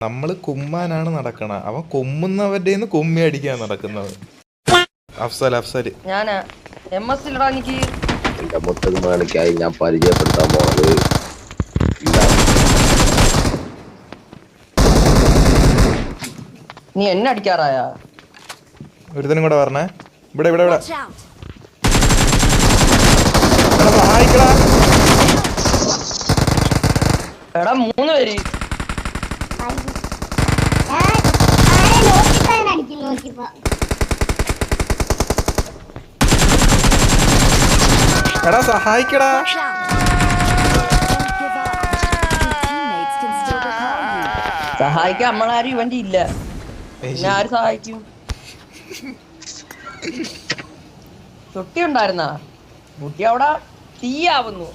നമ്മള് കുമ്മാനാണ് നടക്കണ, അവൻ കൊമ്മുന്നവരുടെ കുമ്മി അടിക്കാൻ നടക്കുന്നത്. അഫ്സല് ഞാനാ MS ഇല്ലടാ എനിക്ക്. എന്റെ മുത്തന്മാണിക്കായി ഞാൻ പരിചയപ്പെടുത്താൻ പോണത് നീ എന്നെ അടിക്കാറായ ഒരുത്തനും കൂടെ പറഞ്ഞേ. ഇവിടെ ഇവിടെ ഇവിടെ എടാ 3 പേര്. എടാ സഹായിക്കടാ. സഹായിക്കാൻ നമ്മളാരും ഇവന്റെ ഇല്ല. ഞാൻ ആര് സഹായിക്കും? കുട്ടി ഉണ്ടായിരുന്ന കുട്ടി അവിടെ തീയാവുന്നു.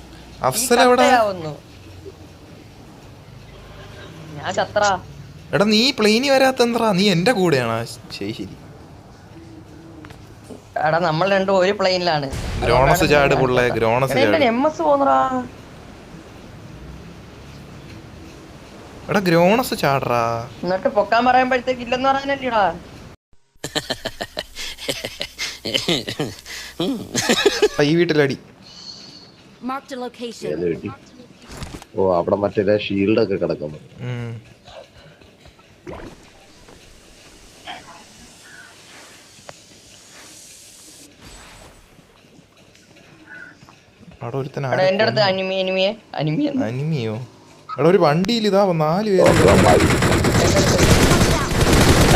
ഞാൻ ചത്ര. എടാ നീ പ്ലെയിനി വരാത്തെന്താ? നീ എന്റെ കൂടെയാണോ? ശരി. എടാ നമ്മൾ രണ്ടും ഒരു പ്ലെയിനിലാണ്. ഗ്രോണസ് ചാട് പുള്ളേ, ഗ്രോണസ് ചാട്. MS പോന്നടാ. എടാ ഗ്രോണസ് ചാടറാ. എന്നിട്ട് പൊക്കാൻ പറയുമ്പോഴത്തേക്ക് ഇല്ലെന്ന് പറയാനല്ലേടാ. ഈ വീട്ടിലടി. ഓ അവിടെ മറ്റേ ഷീൽഡ് ഒക്കെ കിടക്കുന്നു. എന്റെ അടുത്ത് അനിമിയോ? എടാ ഒരു വണ്ടിയിൽ ഇതാ 4 പേര്.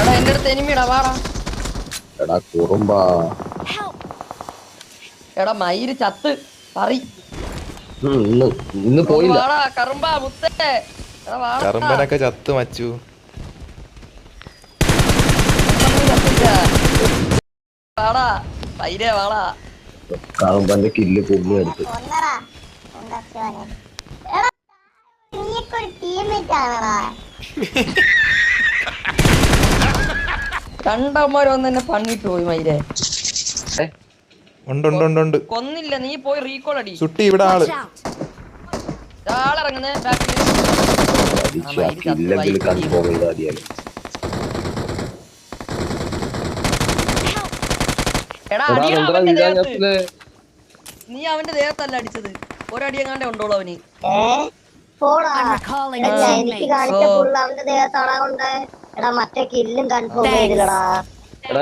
എടാ എന്റെ അടുത്ത് എനിമിടാ വാടാ. എടാ കുറുമ്പാ. എടാ മയില് ചത്ത് പറി. ഇന്ന് പോയില്ല. വാടാ കറുമ്പാ മുത്തേ. എടാ വാടാ. കറുമ്പനൊക്കെ ചത്ത് മച്ചു. വാടാ പൈരേ വാടാ. കറുമ്പന്റെ കില്ല് കൊന്നു എടുത്ത്. രണ്ടന്മാര് വന്ന് എന്നെ പണിട്ട് പോയി മയിലേ. ഉണ്ട് കൊന്നില്ല. നീ പോയി റീകോൾ അടി. സുട്ടി ഇവിടെ ആള് ആളിറങ്ങുന്നേ. ഇല്ലെങ്കിൽ കൺഫേം ചെയ്താൽ മതിയല്ലോ. എടാ അടിയടാ അവന്റെ ദേഹത്ത്. നീ അവന്റെ ദേഹത്തല്ല അടിച്ചത്. ഒരടിയങ്ങാണ്ടേ ഉണ്ടോളൂ അവന്.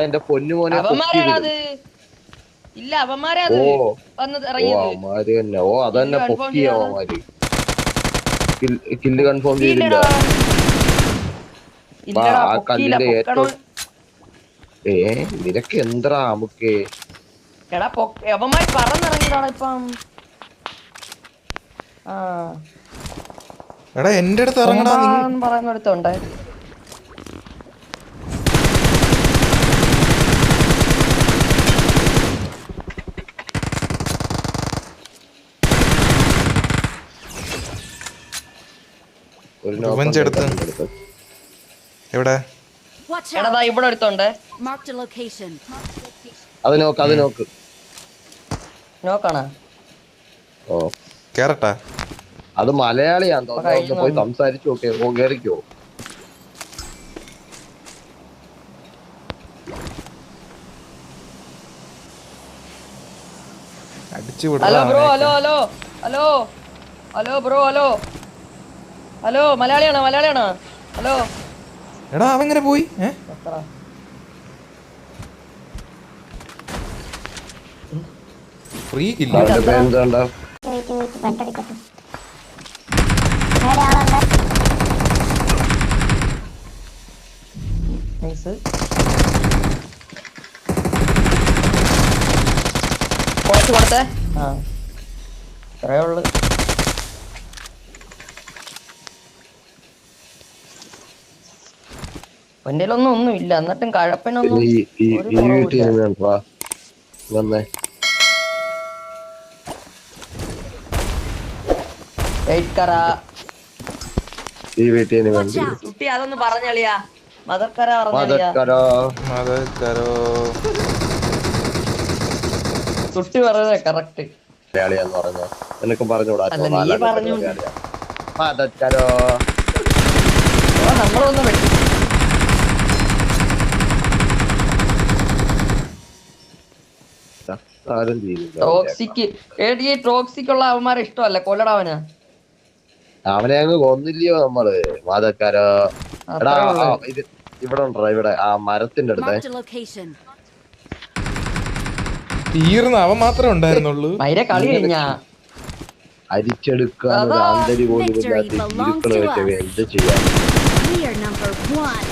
എന്റെ പൊന്നുമോനെ ഇല്ല അവന്മാരെ അത് വന്ന് ഇറങ്ങിയത്. ഓ അതന്നെ പൊക്കിയ അവന്മാര്. കില്ല് കൺഫേം ചെയ്തില്ല. ആ കല്ലിന്റെ ഏറ്റവും നിനക്ക് എന്താ നമുക്ക്. എടാ അവന്മാര് പറന്നിറങ്ങിയതാണ് ഇപ്പം. എടാ എന്റെ അടുത്ത് ഇറങ്ങടാ പറയുന്നിടത്തുണ്ട്. എവിടെ? എടാ ഇവിടെ അടുത്തുണ്ട്. അത് നോക്ക്. നോക്കണ. ഓ കേറട്ടാ. അത് മലയാളിയാന്ന് തോന്നുന്നു. പോയി സംസാരിച്ചു നോക്കേ. ഓ കേറിക്കോ. Hello bro. Hello bro. Hello മലയാളിയാണോ? ഹലോ. എടാ അവങ്ങനെ പോയി. ഫ്രീ കില്ല. കൊടുത്തേ. ഉള്ളു. എന്റെ ഒന്നും ഇല്ല. എന്നിട്ടും കഴപ്പനൊന്നും കുട്ടി അതൊന്ന് പറഞ്ഞളിയാ. മദർക്കര കുട്ടി പറഞ്ഞത് കറക്റ്റ്. നിനക്കും പറഞ്ഞൂടാ. നീ പറഞ്ഞു ഞങ്ങളൊന്നും വെട്ടി. ആരും ചെയ്തില്ല. ടോക്സിക് ഈ ടോക്സിക് ഉള്ള അവന്മാരെ ഇഷ്ടമല്ല, കൊല്ലടാ അവന്. അവനെ അങ്ങ് കൊന്നില്ലയോ നമ്മള് മാതക്കാരോ. എടാ ഇത് ഇവിടെ ഉണ്ടോ, ഇവിടെ ആ മരത്തിന്റെ അടുത്ത് Marked a location. തീർന്ന അവൻ മാത്രമേ ഉണ്ടായിരുന്നുള്ളൂ. മൈരെ കളി കഴിഞ്ഞാ അരിച്ചെടുക്കാൻ ഒരു ആന്തരി പോലും ഇല്ലാത്ത ഇരുക്കള് വെച്ചവ എന്ത് ചെയ്യാൻ. We are number 1.